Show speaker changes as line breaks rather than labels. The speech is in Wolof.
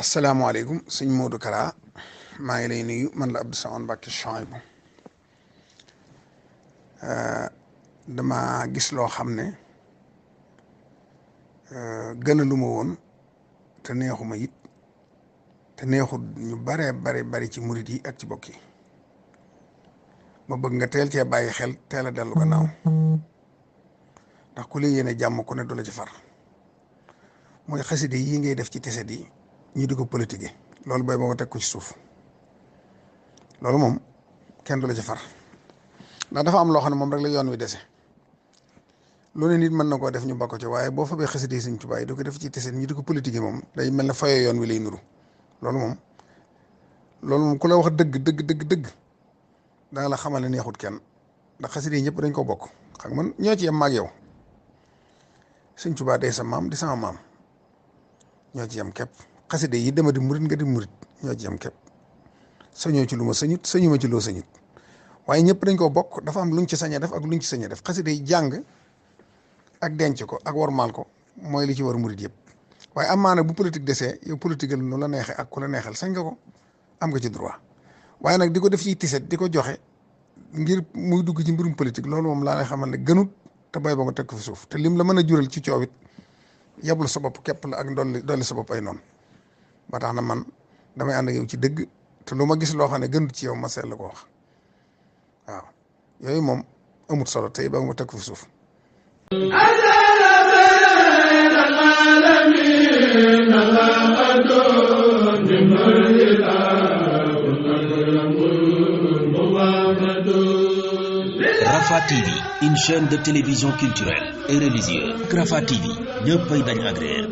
asalaamaaleykum sëñ Modou Kara maa ngi lay nuyu man la Abdou Samad Mbacke dama gis loo xam ne gënalu ma woon te neexuma it te neexul ñu bari ci murit yi ak ci bokk yi ma bëgg nga teel cee bàyyi xel teel a dellu gannaaw ndax ku la yéene jàmm ku ne du la ci far mooy xaside yi ngay def ci teset yi ñu di ko politique loolu booy boo ko teg ko ci suuf loolu moom kenn du la ci far ndax dafa am loo xam ne moom rek la yoon wi dese lu ne nit mën na koo def ñu bakko ci waaye boo fa bee xaside Sëñ Tuubaa yi di ko def ci teset ñu di ko politique moom day mel ne fayoo yoon wi lay nuru loolu moom ku la wax dëgg daa la xamal ne neexut kenn ndax xaside yi ñëpp dañ ko bokk xam man ñoo ci yem maag yow Sëñ Tuubaa day sa maam di sama maam ñoo ci yem képp xaside yi dama di murit nga di murit ñoo ci yem képp sañoo ci lu ma sañut sañu ma ci loo sañut waaye ñëpp dañ ko bokk dafa am luñ ci sañ a def ak luñ ci sañ a def xaside yi jàng ak denc ko ak wormaal ko mooy li ci war murit yëpp waaye amaana bu politique desee yow politique nu la neexee ak ku la neexal sañ nga ko am nga ci droit waaye nag di ko def ci tiset di ko joxe ngir muy dugg ci mbirum politique loolu moom laa lay xamal ne gënut te bay ba nga teg ko fi suuf te lim la mën a jural ci coowit yabul sa bopp képp la ak dolli sa bopp ay noonu ba tax na man damay ànd ak yow ci dëgg te lu ma gis loo xam ne gënut ci yow ma seetlu ko wax waaw yooyu moom amut solo tey ba nga teg ko fi suuf.
Rafah TV, une chaîne de télévision culturelle et religieuse. Rafah TV, ñëppay dañ agréer.